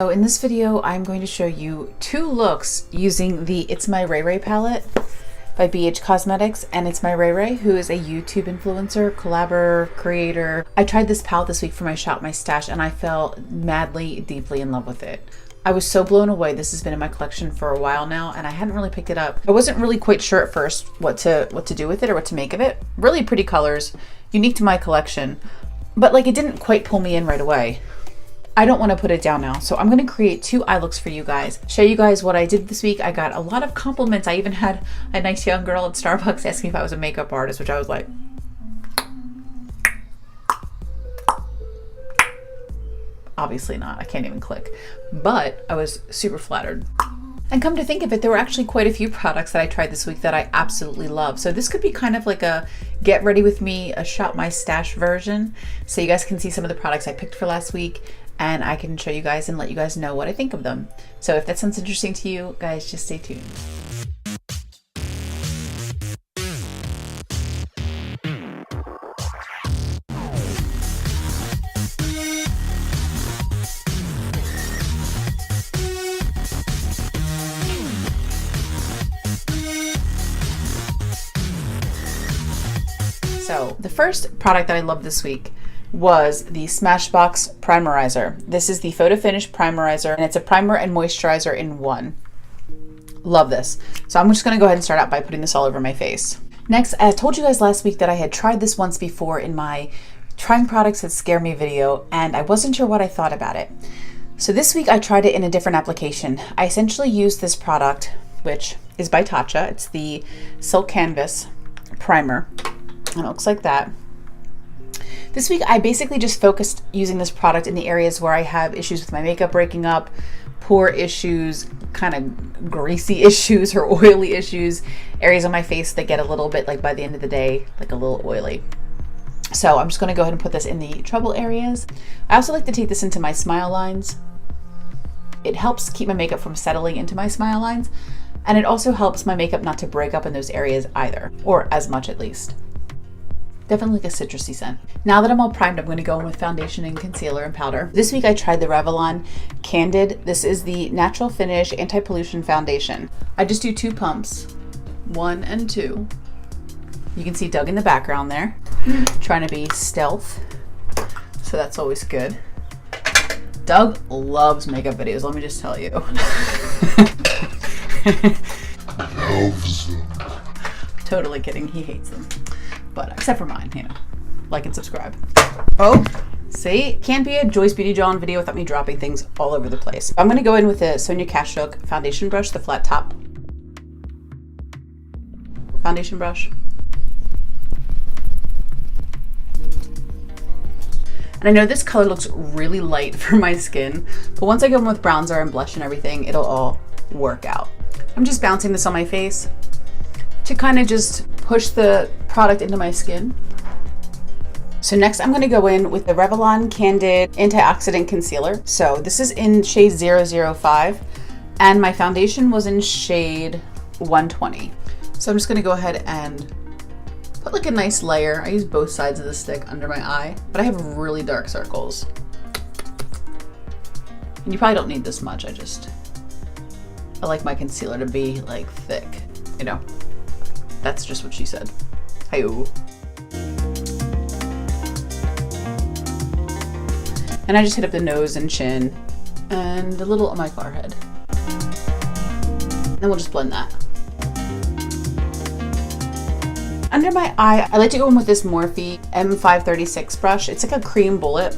So in this video, I'm going to show you 2 looks using the It's My Ray Ray palette by BH Cosmetics, and It's My Ray Ray, who is a YouTube influencer, collaborator, creator. I tried this palette this week for my Shop My Stash, and I fell madly, deeply in love with it. I was so blown away. This has been in my collection for a while now, and I hadn't really picked it up. I wasn't really quite sure at first what to do with it or what to make of it. Really pretty colors, unique to my collection, but like it didn't quite pull me in right away. I don't want to put it down now, so I'm going to create 2 eye looks for you guys, show you guys what I did this week. I got a lot of compliments. I even had a nice young girl at Starbucks asking if I was a makeup artist, which I was like, obviously not. I can't even click, but I was super flattered. And come to think of it, there were actually quite a few products that I tried this week that I absolutely love. So this could be kind of like a get ready with me, a Shop My Stash version. So you guys can see some of the products I picked for last week, and I can show you guys and let you guys know what I think of them. So if that sounds interesting to you guys, just stay tuned. So the first product that I loved this week was the Smashbox Primerizer. This is the Photo Finish Primerizer, and it's a primer and moisturizer in one. Love this. So I'm just gonna go ahead and start out by putting this all over my face. Next, I told you guys last week that I had tried this once before in my Trying Products That Scare Me video, and I wasn't sure what I thought about it. So this week I tried it in a different application. I essentially used this product, which is by Tatcha. It's the Silk Canvas Primer. And it looks like that. This week, I basically just focused using this product in the areas where I have issues with my makeup breaking up, pore issues, kind of greasy issues or oily issues, areas on my face that get a little bit, like by the end of the day, like a little oily. So I'm just gonna go ahead and put this in the trouble areas. I also like to take this into my smile lines. It helps keep my makeup from settling into my smile lines, and it also helps my makeup not to break up in those areas either, or as much at least. Definitely like a citrusy scent. Now that I'm all primed, I'm going to go in with foundation and concealer and powder. This week I tried the Revlon Candid. This is the Natural Finish Anti-Pollution Foundation. I just do 2 pumps, 1 and 2. You can see Doug in the background there, trying to be stealth. So that's always good. Doug loves makeup videos, let me just tell you. Loves them. Totally kidding, he hates them. But except for mine, you know, like and subscribe. Oh, see, can't be a Joyce Beauty John video without me dropping things all over the place. I'm gonna go in with the Sonia Kashuk foundation brush, the flat top foundation brush. And I know this color looks really light for my skin, but once I go in with bronzer and blush and everything, it'll all work out. I'm just bouncing this on my face to kind of just push the product into my skin. So next I'm gonna go in with the Revlon Candid Antioxidant Concealer. So this is in shade 005, and my foundation was in shade 120. So I'm just gonna go ahead and put like a nice layer. I use both sides of the stick under my eye, but I have really dark circles. And you probably don't need this much. I like my concealer to be like thick, you know. That's just what she said. Hi-oh. And I just hit up the nose and chin and a little on my forehead. Then we'll just blend that. Under my eye, I like to go in with this Morphe M536 brush. It's like a cream bullet.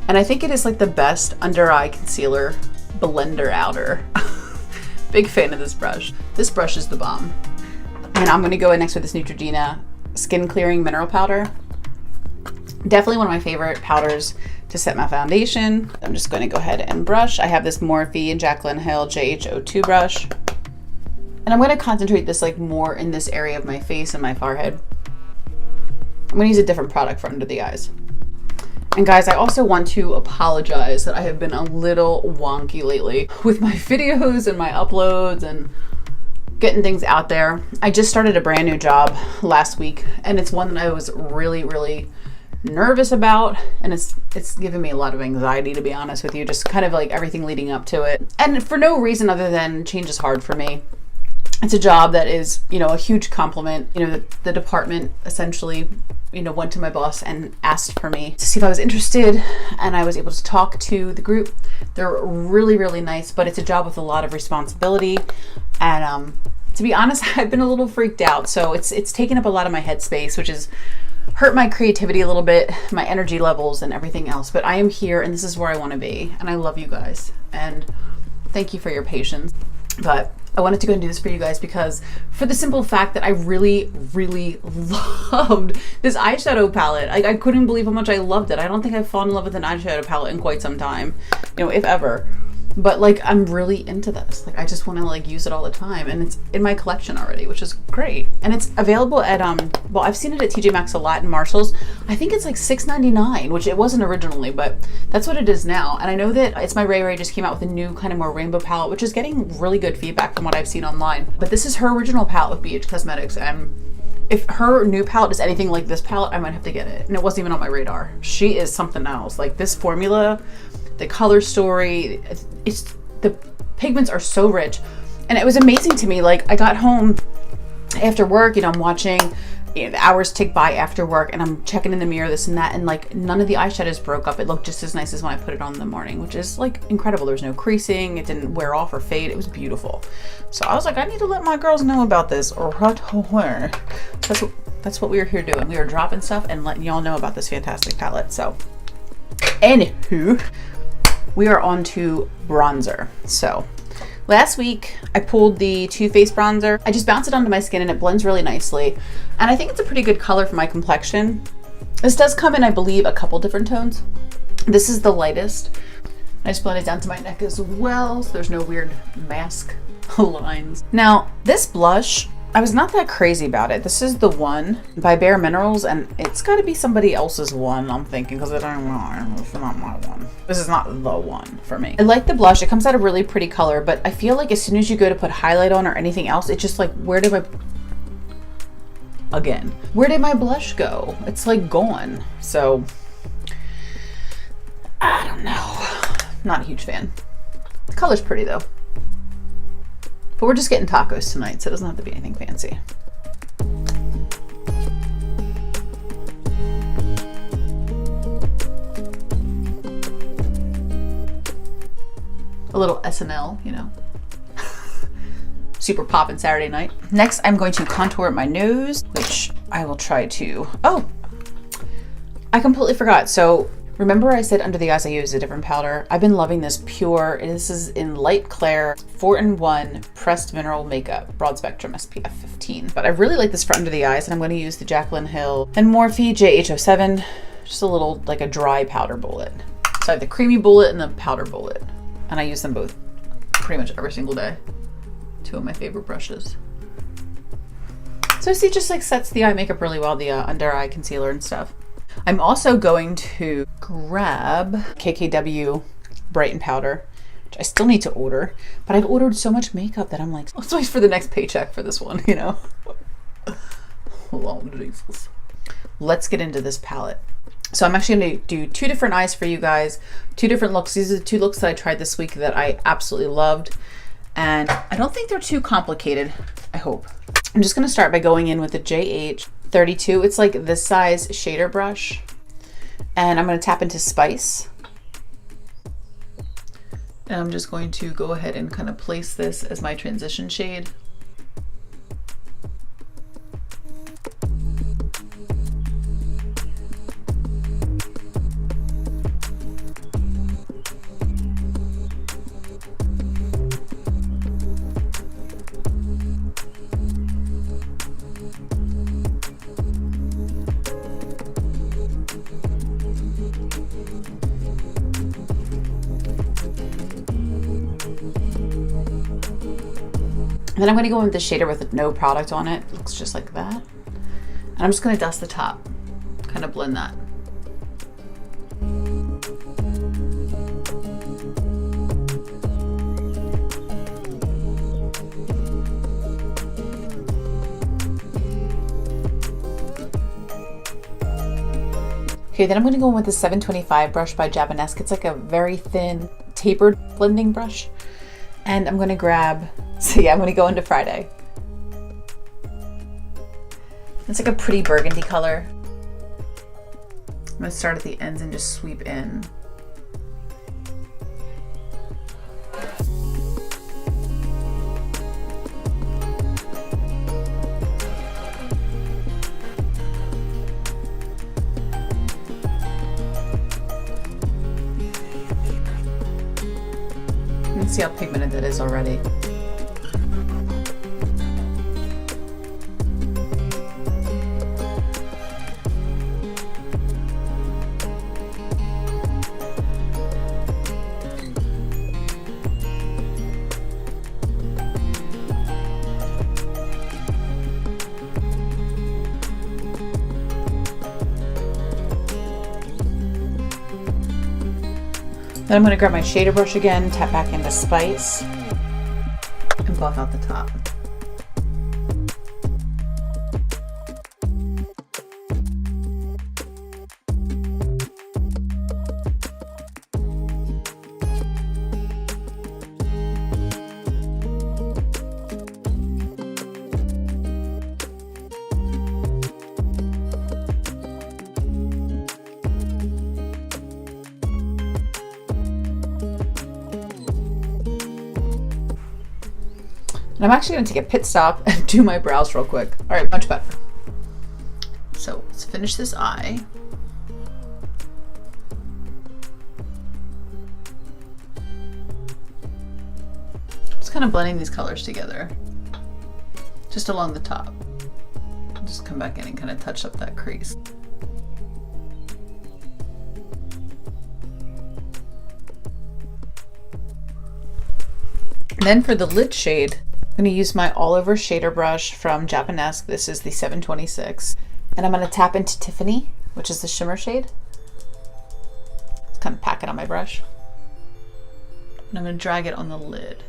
And I think it is like the best under eye concealer blender outer. Big fan of this brush. This brush is the bomb. And I'm gonna go in next with this Neutrogena Skin Clearing Mineral Powder. Definitely one of my favorite powders to set my foundation. I'm just gonna go ahead and brush. I have this Morphe and Jaclyn Hill JH02 brush. And I'm gonna concentrate this like more in this area of my face and my forehead. I'm gonna use a different product for under the eyes. And guys, I also want to apologize that I have been a little wonky lately with my videos and my uploads and getting things out there. I just started a brand new job last week, and it's one that I was really nervous about, and it's given me a lot of anxiety, to be honest with you, just kind of like everything leading up to it, and for no reason other than change is hard for me. It's a job that is, you know, a huge compliment. You know, the department essentially, you know, went to my boss and asked for me to see if I was interested, and I was able to talk to the group. They're really, really nice, but it's a job with a lot of responsibility, and to be honest, I've been a little freaked out, so it's taken up a lot of my headspace, which is hurt my creativity a little bit, my energy levels and everything else. But I am here and this is where I want to be, and I love you guys and thank you for your patience. But I wanted to go and do this for you guys because for the simple fact that I really, really loved this eyeshadow palette. I couldn't believe how much I loved it. I don't think I've fallen in love with an eyeshadow palette in quite some time, you know, if ever. But like, I'm really into this. Like, I just want to like use it all the time, and it's in my collection already, which is great. And it's available at well, I've seen it at TJ Maxx a lot and Marshall's. I think it's like $6.99, which it wasn't originally, but that's what it is now. And I know that ItsMyRayeRaye just came out with a new kind of more rainbow palette, which is getting really good feedback from what I've seen online. But this is her original palette with BH Cosmetics, and if her new palette is anything like this palette, I might have to get it. And it wasn't even on my radar. She is something else. Like, this formula, the color story, it's the pigments are so rich. And it was amazing to me. Like, I got home after work, you know, I'm watching, you know, the hours tick by after work, and I'm checking in the mirror, this and that, and like none of the eyeshadows broke up. It looked just as nice as when I put it on in the morning, which is like incredible. There's no creasing, it didn't wear off or fade. It was beautiful. So I was like, I need to let my girls know about this, or what? That's what we are here doing. We are dropping stuff and letting y'all know about this fantastic palette. So anywho, we are on to bronzer. So last week I pulled the Too Faced bronzer. I just bounce it onto my skin and it blends really nicely. And I think it's a pretty good color for my complexion. This does come in, I believe, a couple different tones. This is the lightest. I just blend it down to my neck as well, so there's no weird mask lines. Now, this blush, I was not that crazy about it. This is the One by Bare Minerals, and it's got to be somebody else's one, I'm thinking, because I don't know. It's not my one. This is not the one for me. I like the blush. It comes out a really pretty color, but I feel like as soon as you go to put highlight on or anything else, it's just like, where did my blush go? It's like gone. So I don't know. Not a huge fan. The color's pretty though. But we're just getting tacos tonight, so it doesn't have to be anything fancy. A little SNL, you know. Super poppin' Saturday night. Next, I'm going to contour my nose, which I will try to... Oh, I completely forgot. So remember I said under the eyes I used a different powder? I've been loving this Pure. This is in Light Clair 4-in-1 Pressed Mineral Makeup, Broad Spectrum SPF 15. But I really like this for under the eyes, and I'm going to use the Jaclyn Hill and Morphe JH07. Just a little, like a dry powder bullet. So I have the creamy bullet and the powder bullet. And I use them both pretty much every single day. Two of my favorite brushes. So see, just like sets the eye makeup really well, the under eye concealer and stuff. I'm also going to grab KKW Brighten Powder, which I still need to order, but I've ordered so much makeup that I'm like, let's wait for the next paycheck for this one, you know? Lord Jesus. Let's get into this palette. So I'm actually going to do two different eyes for you guys, two different looks. These are the two looks that I tried this week that I absolutely loved. And I don't think they're too complicated, I hope. I'm just going to start by going in with the JH32. It's like this size shader brush. And I'm going to tap into Spice. And I'm just going to go ahead and kind of place this as my transition shade. And then I'm going to go in with the shader with no product on it. It looks just like that. And I'm just going to dust the top, kind of blend that. Okay, Okay, then I'm going to go in with the 725 brush by Japanesque. It's like a very thin, tapered blending brush. And I'm going to grab, so yeah, I'm going to go into Friday. It's like a pretty burgundy color. I'm going to start at the ends and just sweep in. You can see how pigmented that is already. Then I'm going to grab my shader brush again, tap back into Spice, and buff out the top. And I'm actually going to take a pit stop and do my brows real quick. All right, much better. So let's finish this eye. Just kind of blending these colors together, just along the top. Just come back in and kind of touch up that crease. And then for the lid shade, I'm going to use my all over shader brush from Japanesque. This is the 726. And I'm going to tap into Tiffany, which is the shimmer shade. Just kind of pack it on my brush. And I'm going to drag it on the lid.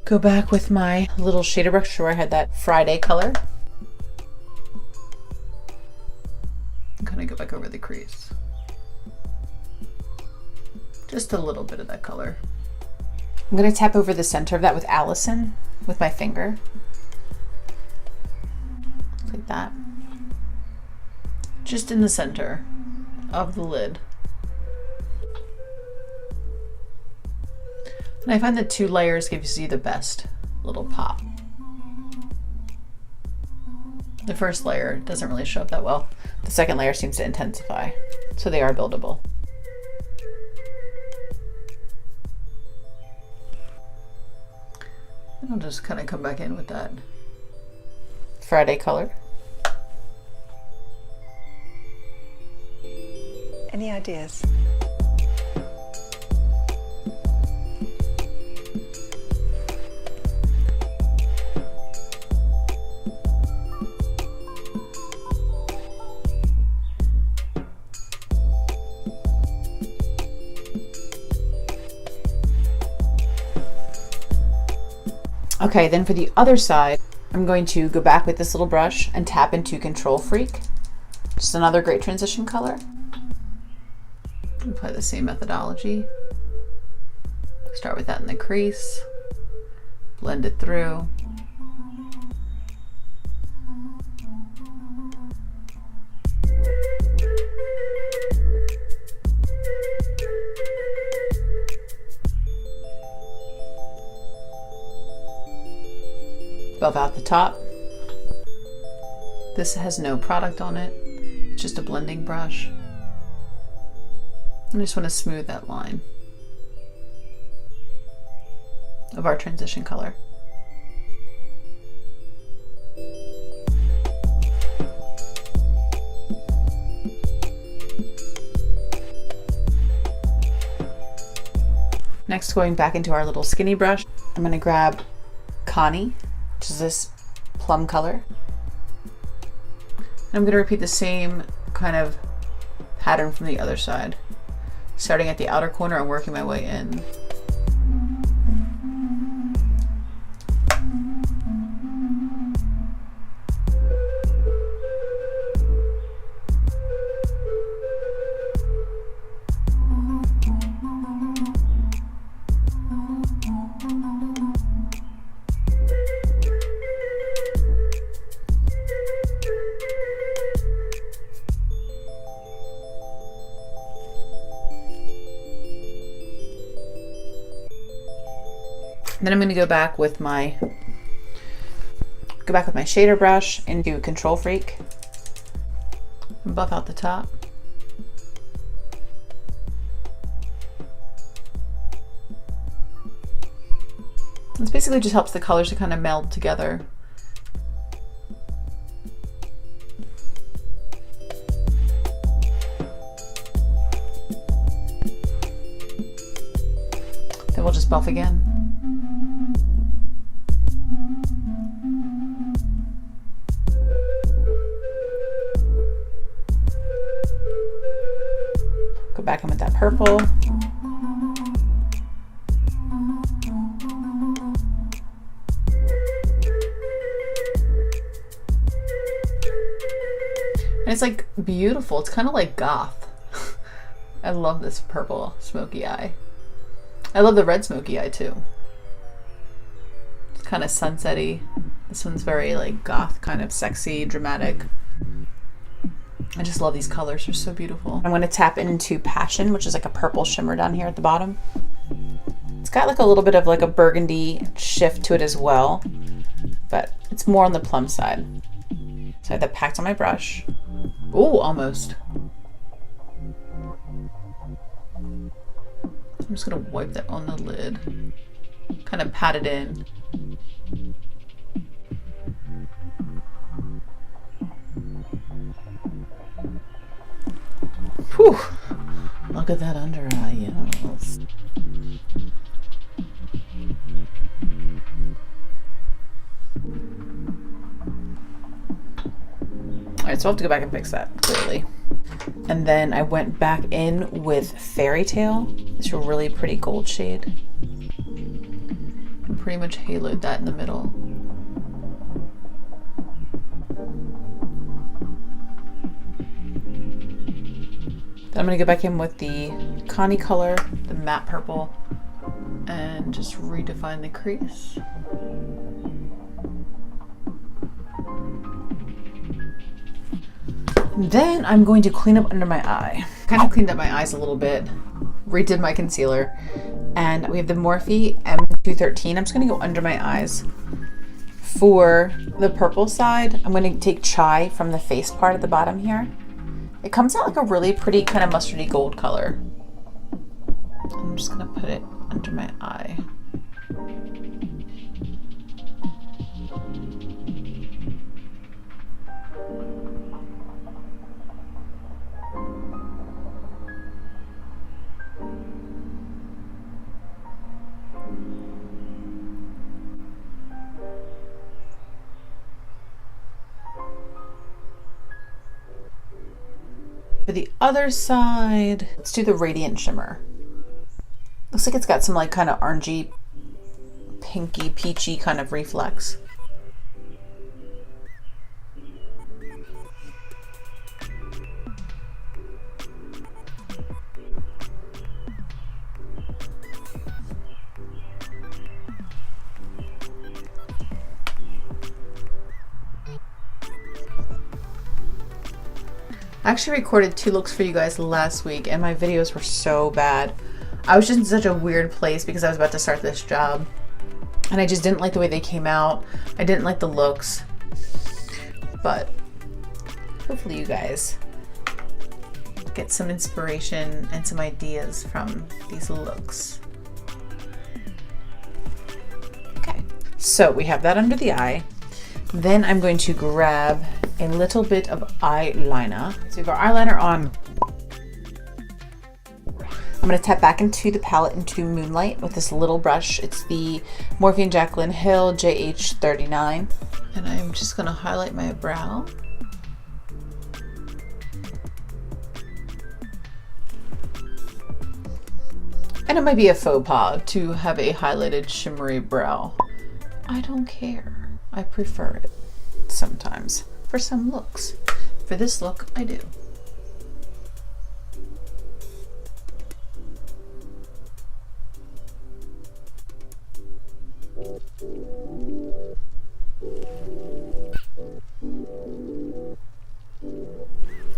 Go back with my little shader brush where I had that Friday color. Kind of go back over the crease. Just a little bit of that color. I'm going to tap over the center of that with Allison with my finger. Like that. Just in the center of the lid. And I find that 2 layers gives you the best little pop. The first layer doesn't really show up that well. The second layer seems to intensify, so they are buildable. And I'll just kind of come back in with that Friday color. Any ideas? Okay, then for the other side, I'm going to go back with this little brush and tap into Control Freak. Just another great transition color. Apply the same methodology. Start with that in the crease, blend it through. Buff out the top. This has no product on it. It's just a blending brush. I just want to smooth that line of our transition color. Next, going back into our little skinny brush, I'm going to grab Connie, which is this plum color. And I'm going to repeat the same kind of pattern from the other side, starting at the outer corner and working my way in. Then I'm going to go back with my shader brush and do Control Freak and buff out the top. This basically just helps the colors to kind of meld together. Then we'll just buff again. Go back in with that purple. And it's like beautiful. It's kind of like goth. I love this purple smoky eye. I love the red smoky eye too. It's kind of sunsetty. This one's very like goth, kind of sexy, dramatic. I just love these colors. They're so beautiful. I'm going to tap into Passion, which is like a purple shimmer down here at the bottom. It's got like a little bit of like a burgundy shift to it as well, but it's more on the plum side. So I have that packed on my brush. Oh, almost. I'm just gonna wipe that on the lid. Kind of pat it in. Whew. Look at that under eye, yes. Alright, so I'll have to go back and fix that, clearly. And then I went back in with Fairy Tale. It's a really pretty gold shade. And pretty much haloed that in the middle. Then I'm going to go back in with the Connie color, the matte purple, and just redefine the crease. Then I'm going to clean up under my eye. Kind of cleaned up my eyes a little bit, redid my concealer, and we have the Morphe M213. I'm just going to go under my eyes. For the purple side, I'm going to take Chai from the face part at the bottom here. It comes out like a really pretty kind of mustardy gold color. I'm just going to put it under my eye. For the other side, let's do the Radiant Shimmer. Looks like it's got some like kind of orangey, pinky, peachy kind of reflex. I actually recorded 2 looks for you guys last week and my videos were so bad. I was just in such a weird place because I was about to start this job and I just didn't like the way they came out. I didn't like the looks, but hopefully you guys get some inspiration and some ideas from these looks. Okay, so we have that under the eye. Then I'm going to grab a little bit of eyeliner. So we have our eyeliner on. I'm going to tap back into the palette into Moonlight with this little brush. It's the Morphe & Jaclyn Hill JH39. And I'm just going to highlight my brow. And it might be a faux pas to have a highlighted shimmery brow. I don't care. I prefer it sometimes for some looks. For this look, I do.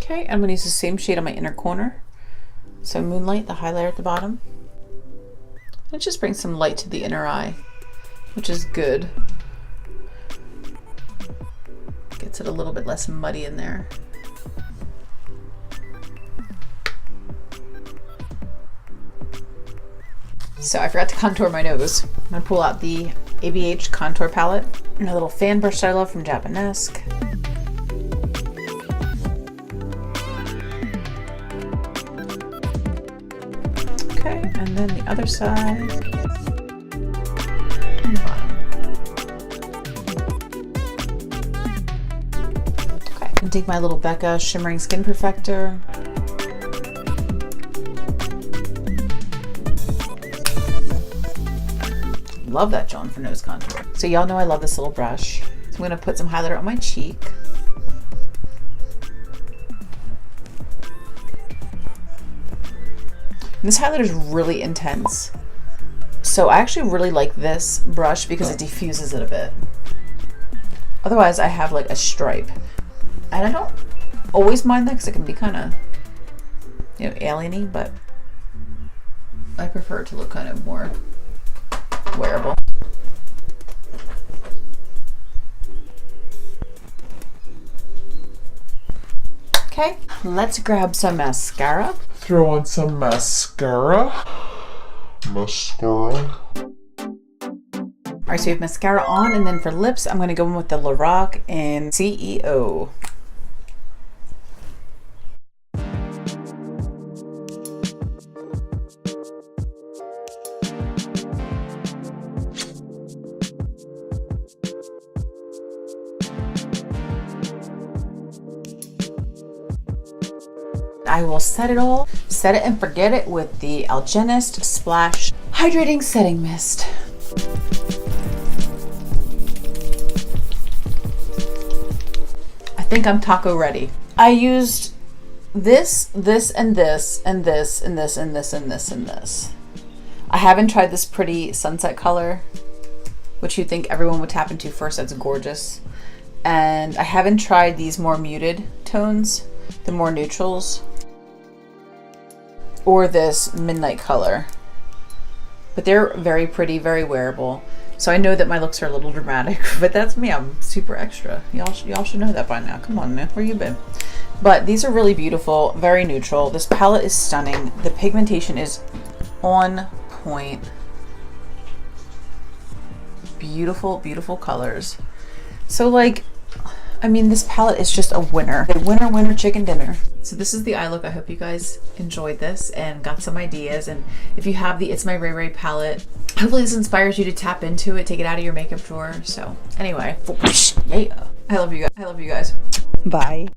Okay, I'm going to use the same shade on my inner corner. So Moonlight, the highlighter at the bottom. It just brings some light to the inner eye. which is good. Gets it a little bit less muddy in there. So I forgot to contour my nose. I'm gonna pull out the ABH contour palette and a little fan brush that I love from Japanesque. Okay, and then the other side. And bottom. Okay, and take my little Becca Shimmering Skin Perfector. Love that gel for nose contour. So y'all know I love this little brush. So I'm gonna put some highlighter on my cheek. And this highlighter is really intense. So I actually really like this brush because it diffuses it a bit. Otherwise I have like a stripe. And I don't always mind that because it can be kind of, you know, alien-y, but I prefer it to look kind of more wearable. Okay, let's grab some mascara. Throw on some mascara. Alright, so we have mascara on, and then for lips, I'm going to go in with the Lorac in CEO. I will set it and forget it with the Algenist Splash Hydrating Setting Mist. I think I'm taco ready. I used this, and this, and this, and this, and this, and this, and this. I haven't tried this pretty sunset color, which you'd think everyone would tap into first. That's gorgeous. And I haven't tried these more muted tones, the more neutrals, or this midnight color. But they're very pretty, very wearable. So I know that my looks are a little dramatic, but that's me. I'm super extra. Y'all should know that by now. Come on, man. Where you been? But these are really beautiful, very neutral. This palette is stunning. The pigmentation is on point. Beautiful, beautiful colors. So like, I mean, this palette is just a winner. A winner, winner, chicken dinner. So this is the eye look. I hope you guys enjoyed this and got some ideas. And if you have the It's My Ray Ray palette, hopefully this inspires you to tap into it, take it out of your makeup drawer. So anyway, yeah. I love you guys. Bye.